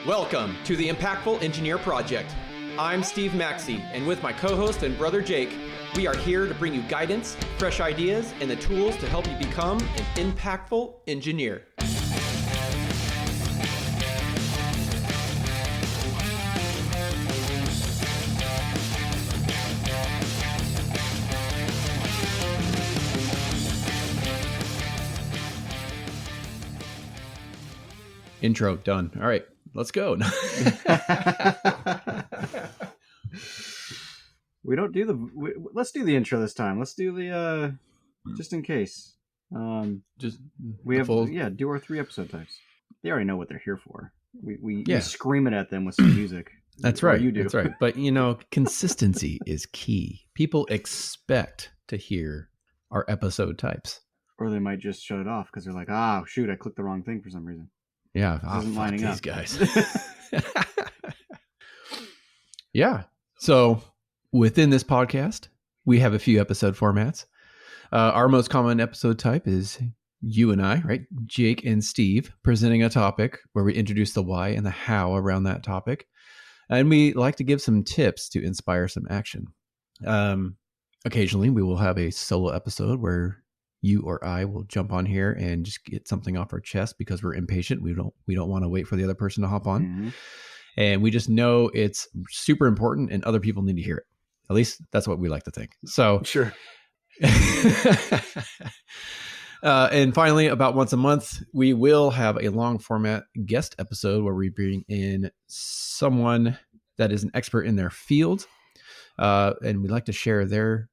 Welcome to the Impactful Engineer Project. I'm Steve Maxey, and with my co-host and brother Jake, we are here to bring you guidance, fresh ideas, and the tools to help you become an impactful engineer. Intro done. All right, let's go. We don't do let's do the intro this time. Let's do the just in case. Do our 3 episode types. They already know what they're here for. We scream it at them with some music. That's right. You do. That's right. But consistency is key. People expect to hear our episode types. Or they might just shut it off because they're like, "Ah, shoot, I clicked the wrong thing for some reason." Yeah, isn't lining these up. Guys. Yeah. So within this podcast, we have a few episode formats. Our most common episode type is you and I, right? Jake and Steve presenting a topic where we introduce the why and the how around that topic. And we like to give some tips to inspire some action. Occasionally, we will have a solo episode where you or I will jump on here and just get something off our chest because we're impatient. We don't want to wait for the other person to hop on. Mm-hmm. And we just know it's super important and other people need to hear it. At least that's what we like to think. So sure. And finally, about once a month, we will have a long format guest episode where we bring in someone that is an expert in their field. And we like to share their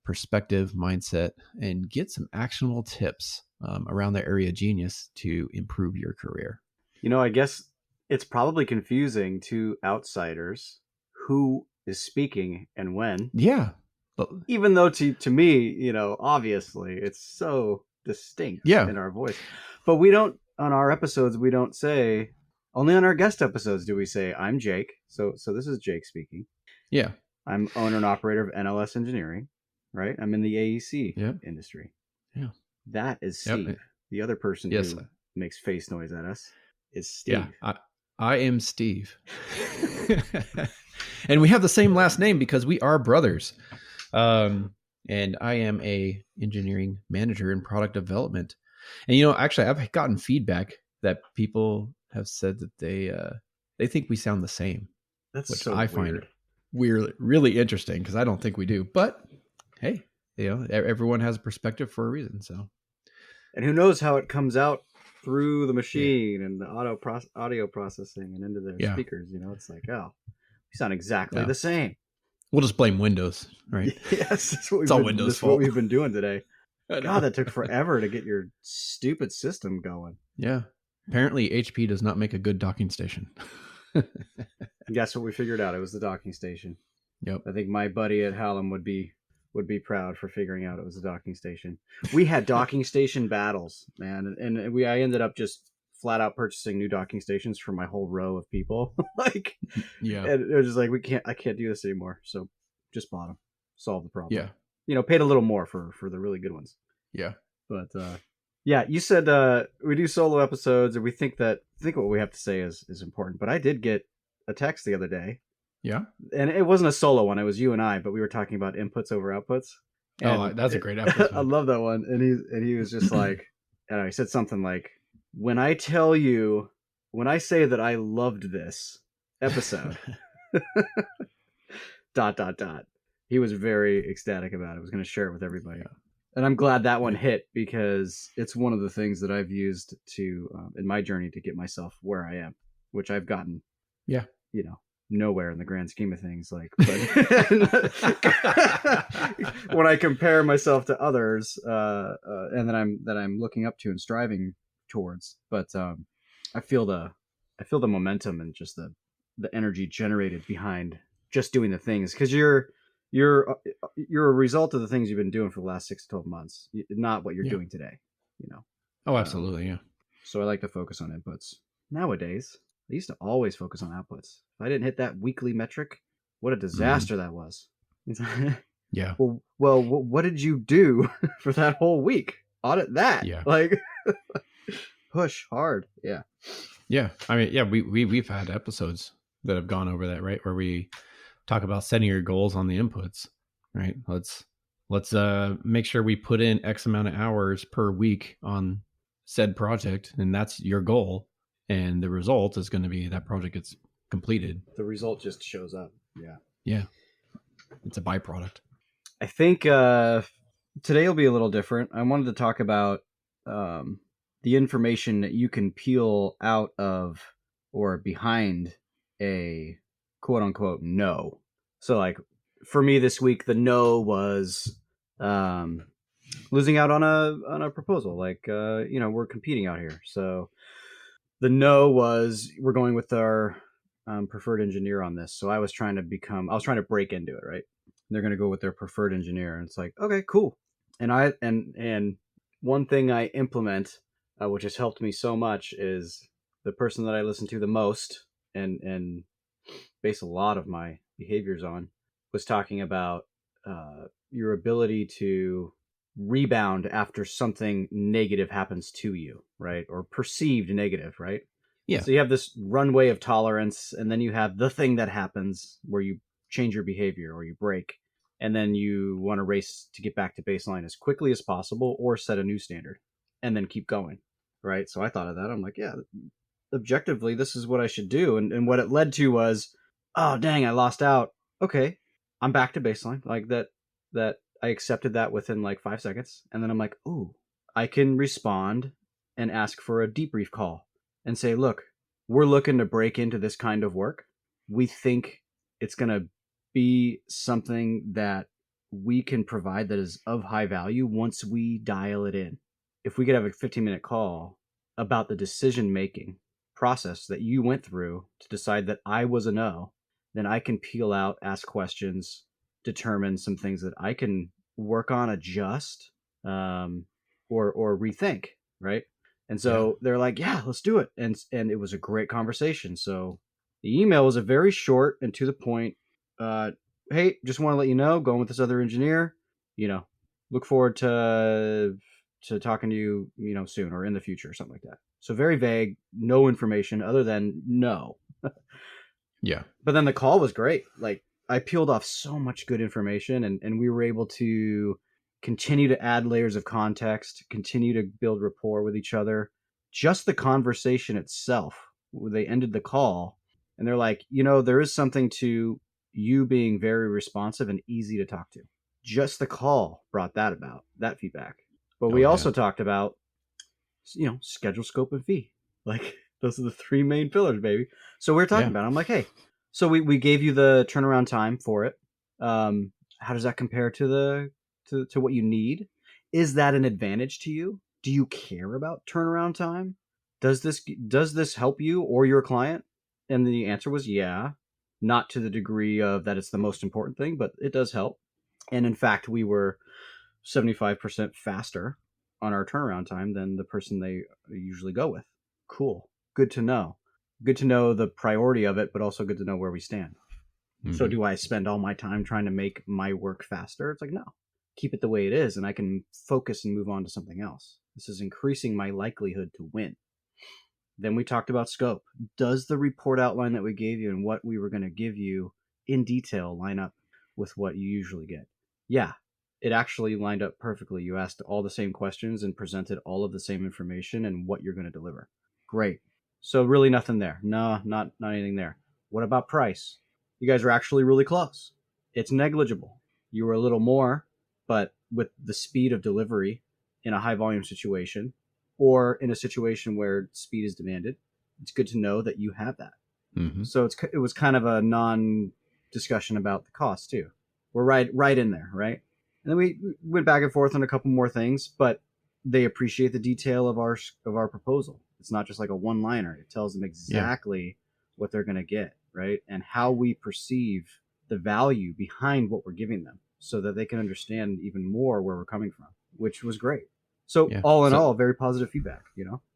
perspective, mindset, and get some actionable tips around the area of genius to improve your career. I guess it's probably confusing to outsiders who is speaking and when. Yeah. But even though to me, obviously it's so distinct in our voice. But we don't, on our episodes, we don't say, only on our guest episodes do we say, I'm Jake. So this is Jake speaking. Yeah. I'm owner and operator of NLS Engineering. Right? I'm in the AEC industry. Yeah. That is Steve. Yep. The other person who makes face noise at us is Steve. Yeah, I am Steve. And we have the same last name because we are brothers. And I am a engineering manager in product development. And, actually, I've gotten feedback that people have said that they think we sound the same. That's which so I find really interesting because I don't think we do. But hey, everyone has a perspective for a reason. So, and who knows how it comes out through the machine and the audio processing and into the speakers. It's like, oh, we sound exactly the same. We'll just blame Windows, right? Yes, it's all Windows' that's fault. What we've been doing today. God, that took forever to get your stupid system going. Yeah, apparently HP does not make a good docking station. Guess what we figured out? It was the docking station. Yep. I think my buddy at Hallam would be proud for figuring out it was a docking station. We had docking station battles, man, and I ended up just flat out purchasing new docking stations for my whole row of people. And it was just like, I can't do this anymore. So just bought them, solved the problem. Yeah, paid a little more for the really good ones. Yeah, but you said we do solo episodes, and we think what we have to say is important. But I did get a text the other day. Yeah. And it wasn't a solo one. It was you and I, but we were talking about inputs over outputs. And that's a great episode. I love that one. And he was just like, he said something like, when I say that I loved this episode, ... He was very ecstatic about it. I was going to share it with everybody. Yeah. And I'm glad that one hit because it's one of the things that I've used to, in my journey to get myself where I am, which I've gotten, nowhere in the grand scheme of things. But when I compare myself to others, and that I'm looking up to and striving towards, but I feel the momentum and just the energy generated behind just doing the things, because you're a result of the things you've been doing for the last 6 to 12 months, not what you're doing today. Oh, absolutely, yeah. So I like to focus on inputs nowadays. I used to always focus on outputs. If I didn't hit that weekly metric, what a disaster that was. Yeah. Well, what did you do for that whole week? Audit that. Yeah. Push hard. Yeah. Yeah. I mean, yeah, we've had episodes that have gone over that, right? Where we talk about setting your goals on the inputs, right? Let's make sure we put in X amount of hours per week on said project, and that's your goal. And the result is going to be that project gets completed. The result just shows up. Yeah. Yeah. It's a byproduct. I think today will be a little different. I wanted to talk about um, the information that you can peel out of or behind a quote unquote no. So, like for me this week, the no was um, losing out on a proposal. Like we're competing out here, so the no was we're going with our preferred engineer on this. So I was trying to break into it, right? They're going to go with their preferred engineer, and it's like, okay, cool. And one thing I implement, which has helped me so much, is the person that I listen to the most and base a lot of my behaviors on was talking about your ability to rebound after something negative happens to you, right? Or perceived negative, right? Yeah. So you have this runway of tolerance, and then you have the thing that happens where you change your behavior or you break, and then you want to race to get back to baseline as quickly as possible or set a new standard and then keep going, right? So I thought of that. I'm like, yeah, objectively, this is what I should do. And what it led to was, oh, dang, I lost out. Okay, I'm back to baseline. Like that I accepted that within like 5 seconds. And then I'm like, ooh, I can respond and ask for a debrief call and say, look, we're looking to break into this kind of work. We think it's going to be something that we can provide that is of high value once we dial it in. If we could have a 15-minute call about the decision making process that you went through to decide that I was a no, then I can peel out, ask questions, determine some things that I can work on, adjust, or rethink, right? And so they're like, yeah, let's do it. And it was a great conversation. So the email was a very short and to the point. Hey, just want to let you know, going with this other engineer, look forward to talking to you, soon or in the future or something like that. So very vague, no information other than no. Yeah. But then the call was great. Like I peeled off so much good information, and we were able to continue to add layers of context, continue to build rapport with each other. Just the conversation itself, they ended the call and they're like, there is something to you being very responsive and easy to talk to. Just the call brought that feedback. But we also talked about, schedule, scope, and fee. Like those are the three main pillars, baby. So we're talking about it. I'm like, hey, so we gave you the turnaround time for it. How does that compare to to what you need? Is that an advantage to you? Do you care about turnaround time? Does this help you or your client? And the answer was yeah. Not to the degree of that it's the most important thing, but it does help. And in fact, we were 75% faster on our turnaround time than the person they usually go with. Cool. Good to know. Good to know the priority of it, but also good to know where we stand. Mm-hmm. So do I spend all my time trying to make my work faster? It's like, no. Keep it the way it is, and I can focus and move on to something else. This is increasing my likelihood to win. Then we talked about scope. Does the report outline that we gave you and what we were going to give you in detail line up with what you usually get? Yeah, it actually lined up perfectly. You asked all the same questions and presented all of the same information and what you're going to deliver. Great. So really nothing there. No, not anything there. What about price? You guys are actually really close. It's negligible. You were a little more, but with the speed of delivery in a high volume situation or in a situation where speed is demanded, it's good to know that you have that. Mm-hmm. So it was kind of a non-discussion about the cost too. We're right in there, right? And then we went back and forth on a couple more things, but they appreciate the detail of our proposal. It's not just like a one-liner. It tells them exactly what they're going to get, right? And how we perceive the value behind what we're giving them so that they can understand even more where we're coming from, which was great. So all in all, very positive feedback,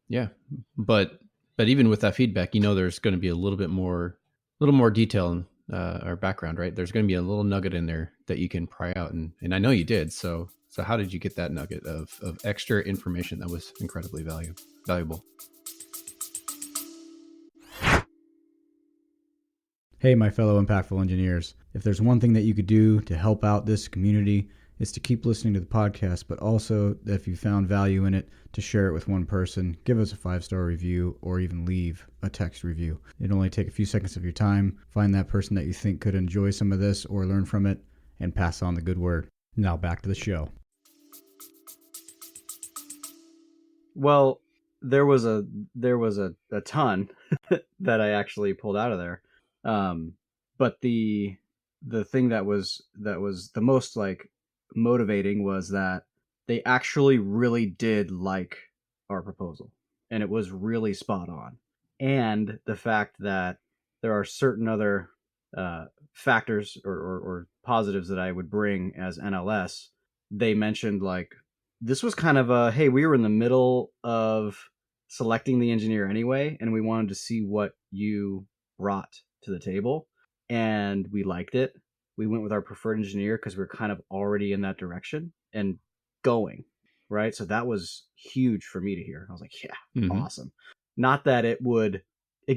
Yeah. But even with that feedback, there's going to be a little more detail in our background, right? There's going to be a little nugget in there that you can pry out. And I know you did. So how did you get that nugget of extra information that was incredibly valuable? Hey, my fellow impactful engineers. If there's one thing that you could do to help out this community, it's to keep listening to the podcast, but also that if you found value in it, to share it with one person, give us a 5-star review, or even leave a text review. It'll only take a few seconds of your time. Find that person that you think could enjoy some of this or learn from it, and pass on the good word. Now back to the show. Well, there was a ton that I actually pulled out of there. But the thing that was the most like motivating was that they actually really did like our proposal, and it was really spot on. And the fact that there are certain other factors or positives that I would bring as NLS, they mentioned like this was kind of a, hey, we were in the middle of selecting the engineer anyway, and we wanted to see what you brought to the table, and we liked it. We went with our preferred engineer because we are kind of already in that direction and going, right? So that was huge for me to hear. I was like, yeah, awesome. Not that it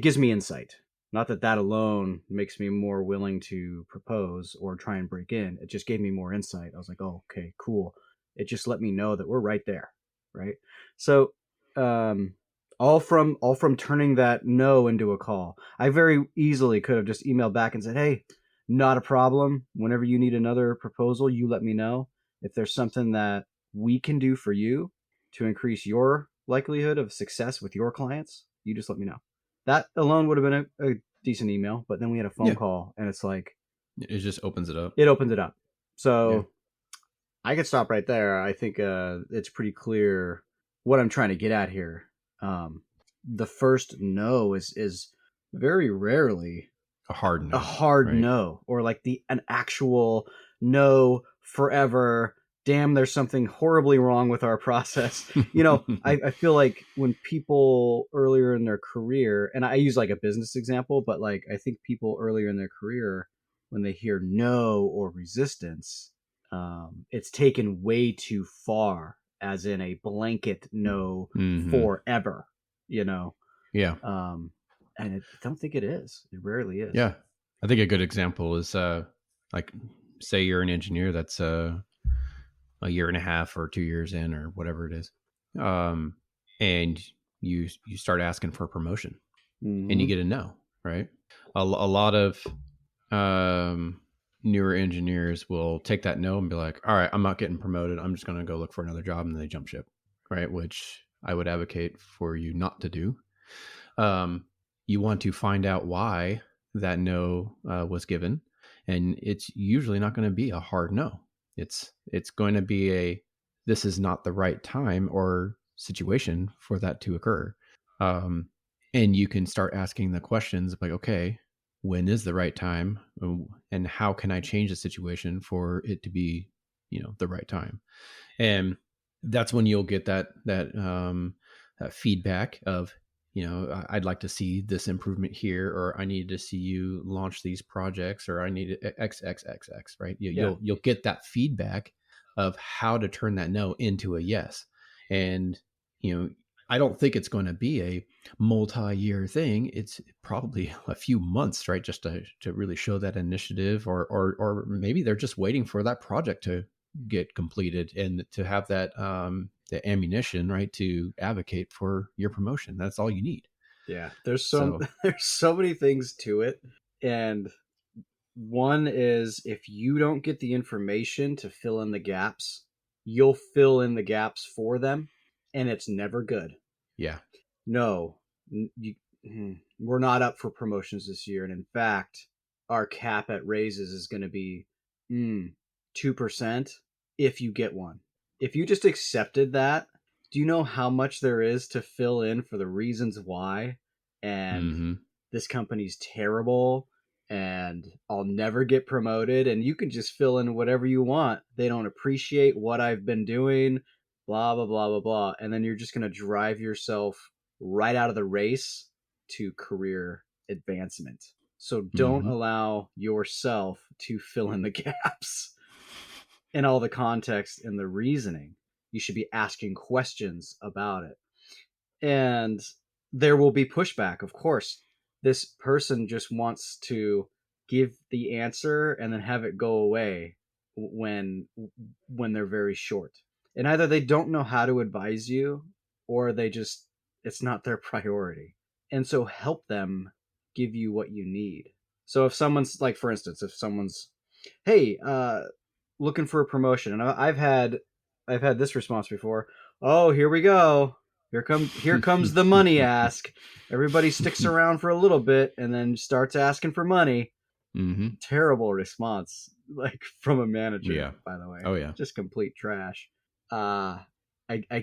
gives me insight. Not that that alone makes me more willing to propose or try and break in. It just gave me more insight. I was like, oh, okay, cool. It just let me know that we're right there, right? So, all from turning that no into a call. I very easily could have just emailed back and said, hey, not a problem. Whenever you need another proposal, you let me know. If there's something that we can do for you to increase your likelihood of success with your clients, you just let me know. That alone would have been a decent email, but then we had a phone call, and it's like it just opens it up. It opens it up. So I could stop right there. I think it's pretty clear what I'm trying to get at here. The first no is very rarely a hard no. A hard right? no, or like an actual no forever. Damn, there's something horribly wrong with our process. I feel like when people earlier in their career, and I use like a business example, but like I think people earlier in their career, when they hear no or resistance, it's taken way too far, as in a blanket no forever, Yeah. And I don't think it is. It rarely is. Yeah. I think a good example is like, say you're an engineer that's a year and a half or 2 years in or whatever it is. And you start asking for a promotion and you get a no, right? A lot of newer engineers will take that no and be like, all right, I'm not getting promoted. I'm just going to go look for another job. And then they jump ship, right? Which I would advocate for you not to do. You want to find out why that no was given. And it's usually not going to be a hard no. It's going to be this is not the right time or situation for that to occur. And you can start asking the questions like, okay, when is the right time, and how can I change the situation for it to be, the right time? And that's when you'll get that feedback of, I'd like to see this improvement here, or I need to see you launch these projects, or I need XXXX, right? You'll get that feedback of how to turn that no into a yes. And, I don't think it's going to be a multi-year thing. It's probably a few months, right? Just to really show that initiative, or maybe they're just waiting for that project to get completed and to have that, the ammunition, right, to advocate for your promotion. That's all you need. Yeah, there's so many things to it, and one is, if you don't get the information to fill in the gaps, you'll fill in the gaps for them, and it's never good. Yeah. No, we're not up for promotions this year, and in fact, our cap at raises is going to be 2% if you get one. If you just accepted that, do you know how much there is to fill in for the reasons why? And this company's terrible, and I'll never get promoted, and you can just fill in whatever you want. They don't appreciate what I've been doing, blah, blah, blah, blah, blah. And then you're just going to drive yourself right out of the race to career advancement. So don't allow yourself to fill in the gaps in all the context and the reasoning. You should be asking questions about it. And there will be pushback, of course. This person just wants to give the answer and then have it go away when they're very short. And either they don't know how to advise you, or they just, it's not their priority. And so help them give you what you need. So if someone's like, for instance, if someone's, hey, looking for a promotion, and I've had this response before. Oh, here we go. Here comes the money ask. Everybody sticks around for a little bit and then starts asking for money. Mm-hmm. Terrible response, like from a manager. Yeah. By the way. Oh yeah. Just complete trash. I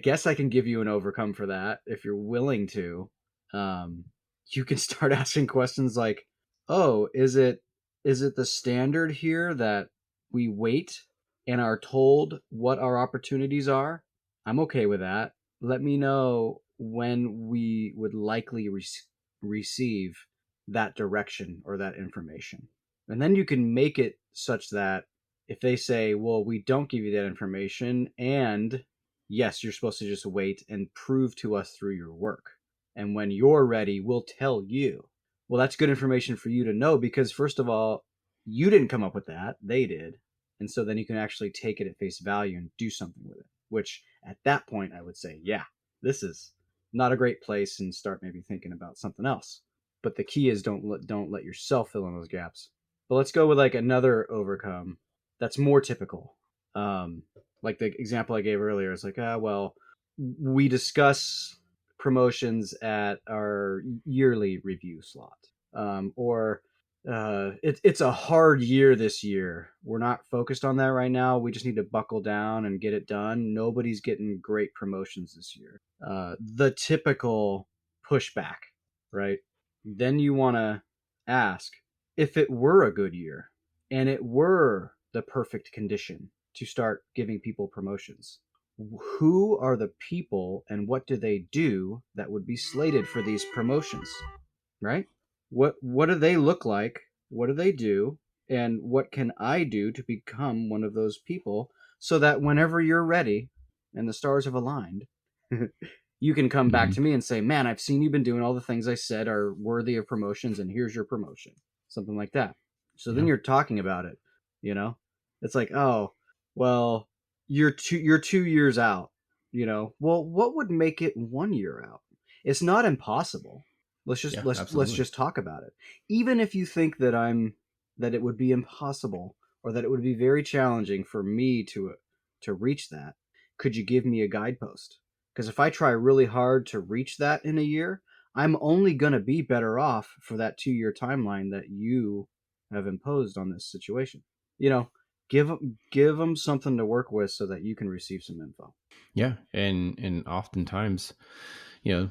guess I can give you an overcome for that if you're willing to. You can start asking questions like, "Oh, is it the standard here that we wait and are told what our opportunities are? I'm okay with that. Let me know when we would likely receive that direction or that information." And then you can make it such that if they say, well, we don't give you that information, and yes, you're supposed to just wait and prove to us through your work. And when you're ready, we'll tell you. Well, that's good information for you to know because, first of all, you didn't come up with that. They did. And so then you can actually take it at face value and do something with it, which at that point I would say, yeah, this is not a great place, and start maybe thinking about something else. But the key is don't let yourself fill in those gaps. But let's go with like another overcome that's more typical. Like the example I gave earlier is like, well, we discuss promotions at our yearly review slot. Or it's a hard year this year. We're not focused on that right now. We just need to buckle down and get it done. Nobody's getting great promotions this year. The typical pushback, right? Then you want to ask, if it were a good year and it were the perfect condition to start giving people promotions, who are the people and what do they do that would be slated for these promotions, right? What do they look like? What do they do? And what can I do to become one of those people so that whenever you're ready and the stars have aligned, you can come back to me and say, man, I've seen you've been doing all the things I said are worthy of promotions, and here's your promotion. Something like that. So then you're talking about it, you know? It's like, oh, well, you're 2 years out, you know? Well, what would make it 1 year out? It's not impossible. Let's just talk about it. Even if you think that it would be impossible, or that it would be very challenging for me to reach that, could you give me a guidepost? Because if I try really hard to reach that in a year, I'm only going to be better off for that 2-year timeline that you have imposed on this situation. You know, give them something to work with so that you can receive some info. Yeah, and oftentimes, you know,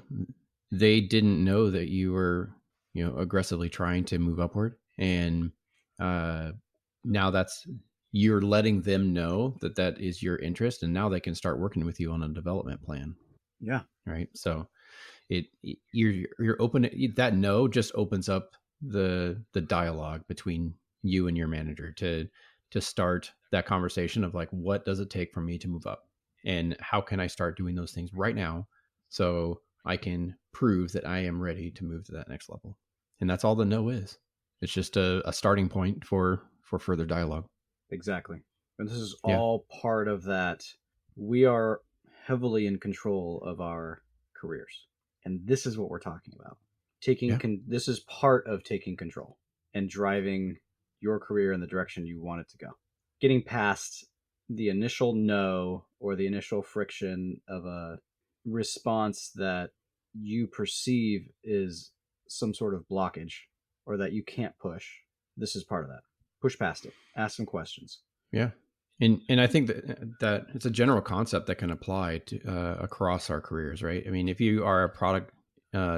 they didn't know that you were, you know, aggressively trying to move upward, and now you're letting them know that is your interest, and now they can start working with you on a development plan. Yeah. Right. So you're open. That no just opens up the dialogue between you and your manager to start that conversation of like, what does it take for me to move up, and how can I start doing those things right now so I can prove that I am ready to move to that next level. And that's all the no is. It's just a starting point for further dialogue. Exactly. And this is all part of that. We are heavily in control of our careers. And this is what we're talking about. This is part of taking control and driving your career in the direction you want it to go. Getting past the initial no or the initial friction of a response that you perceive is some sort of blockage or that you can't push. This is part of that. Push past it. Ask some questions. Yeah. And I think that it's a general concept that can apply to across our careers, right? I mean, if you are a product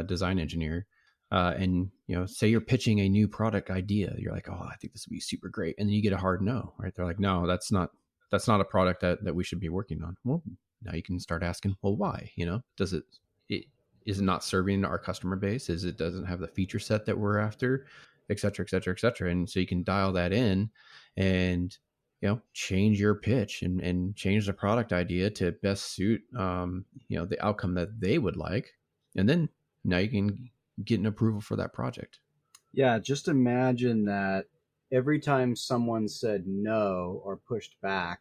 design engineer and, you know, say you're pitching a new product idea, you're like, oh, I think this would be super great. And then you get a hard no, right? They're like, no, that's not a product that we should be working on. Well, now you can start asking, well, why? You know, is it not serving our customer base? It doesn't have the feature set that we're after, et cetera, et cetera, et cetera. And so you can dial that in and, you know, change your pitch and change the product idea to best suit, you know, the outcome that they would like. And then now you can get an approval for that project. Yeah. Just imagine that every time someone said no or pushed back,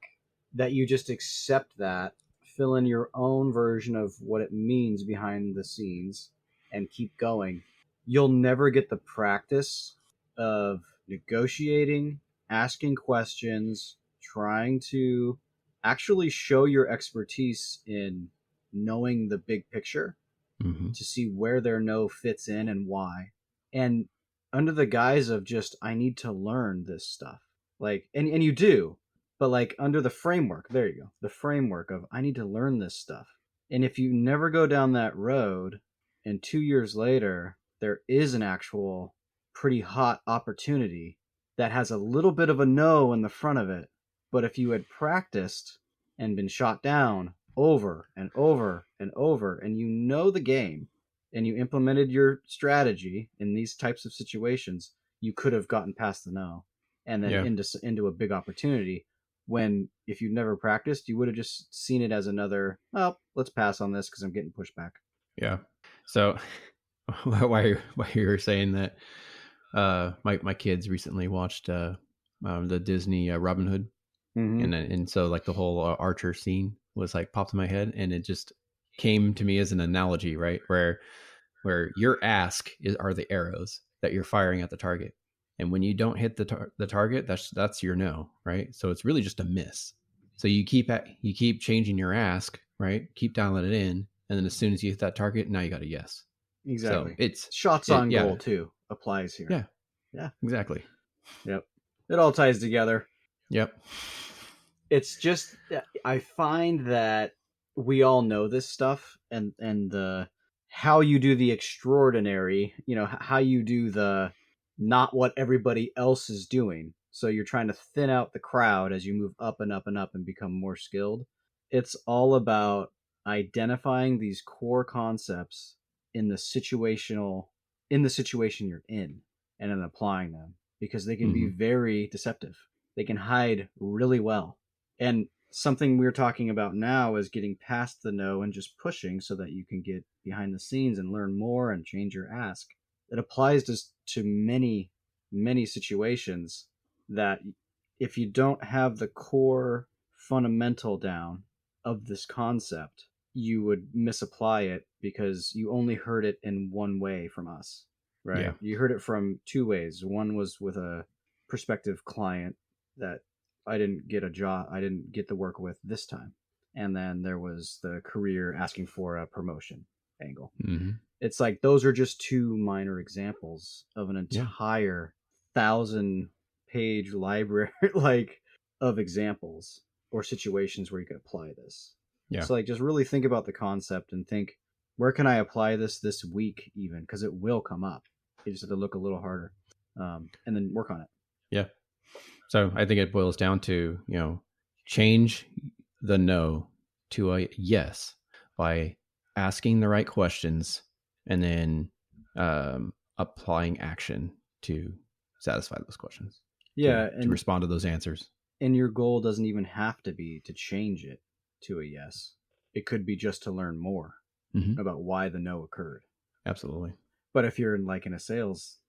that you just accept that, fill in your own version of what it means behind the scenes, and keep going. You'll never get the practice of negotiating, asking questions, trying to actually show your expertise in knowing the big picture Mm-hmm. to see where their no fits in and why. And under the guise of just, I need to learn this stuff. Like, and you do, but like under the framework, there you go, the framework of, I need to learn this stuff. And if you never go down that road, and 2 years later, there is an actual pretty hot opportunity that has a little bit of a no in the front of it. But if you had practiced and been shot down over and over and over, and you know the game, and you implemented your strategy in these types of situations, you could have gotten past the no and then Yeah. into a big opportunity. When if you'd never practiced, you would have just seen it as another, well, let's pass on this because I'm getting pushed back. Yeah. So why you were saying that, my kids recently watched the Disney Robin Hood, Mm-hmm. and so like the whole Archer scene was like popped in my head, and it just came to me as an analogy, right? Where your ask are the arrows that you're firing at the target, and when you don't hit the target, that's your no, right? So it's really just a miss. So you keep changing your ask, right? Keep dialing it in, and then as soon as you hit that target, now you got a yes. Exactly. So it's Shots on yeah, goal too applies here. yeah, Yeah. exactly. Yep. It all ties together. Yep. It's just, I find that we all know this stuff, and the how you do the extraordinary, how you do the not what everybody else is doing. So you're trying to thin out the crowd as you move up and up and up and become more skilled. It's all about identifying these core concepts in the situation you're in, and then applying them, because they can be Mhm. very deceptive. They can hide really well. And something we're talking about now is getting past the no and just pushing so that you can get behind the scenes and learn more and change your ask. It applies to many, many situations that if you don't have the core fundamental down of this concept, you would misapply it because you only heard it in one way from us, right? Yeah. You heard it from two ways. One was with a prospective client that I didn't get a job, I didn't get the work with this time. And then there was the career asking for a promotion angle. Mm-hmm. It's like those are just two minor examples of an Yeah. entire 1,000-page library like of examples or situations where you could apply this. Yeah. So like just really think about the concept and think, where can I apply this week even, because it will come up. You just have to look a little harder, and then work on it. Yeah. So I think it boils down to, change the no to a yes by asking the right questions and then applying action to satisfy those questions. Yeah, to respond to those answers. And your goal doesn't even have to be to change it to a yes. It could be just to learn more about why the no occurred. Absolutely. But if you're in a sales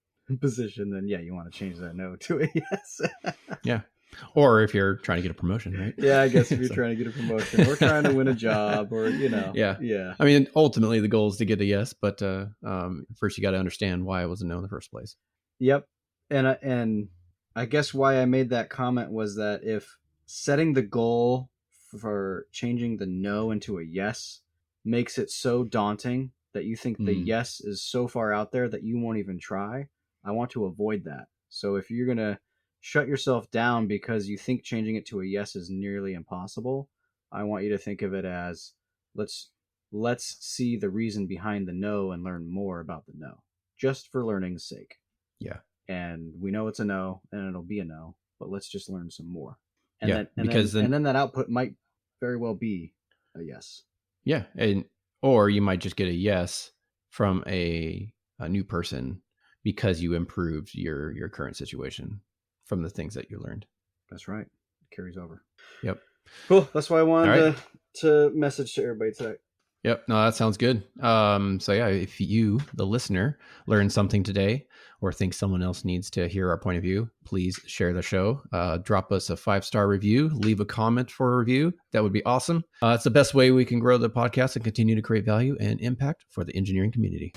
position, then yeah, you want to change that no to a yes. Yeah. Or if you're trying to get a promotion, right? Yeah, I guess if you're trying to get a promotion or trying to win a job, or Yeah. Yeah. I mean, ultimately the goal is to get a yes, but first you got to understand why it was a no in the first place. Yep. And I guess why I made that comment was that if setting the goal for changing the no into a yes makes it so daunting that you think the yes is so far out there that you won't even try, I want to avoid that. So if you're going to shut yourself down because you think changing it to a yes is nearly impossible, I want you to think of it as, let's see the reason behind the no and learn more about the no, just for learning's sake. Yeah. And we know it's a no, and it'll be a no, but let's just learn some more. And yeah, then that output might very well be a yes. Yeah, or you might just get a yes from a new person because you improved your current situation from the things that you learned. That's right. It carries over. Yep. Cool. That's why I wanted to message to everybody today. Yep. No, that sounds good. So yeah, if you, the listener, learned something today or think someone else needs to hear our point of view, please share the show. Drop us a 5-star review, leave a comment for a review. That would be awesome. It's the best way we can grow the podcast and continue to create value and impact for the engineering community.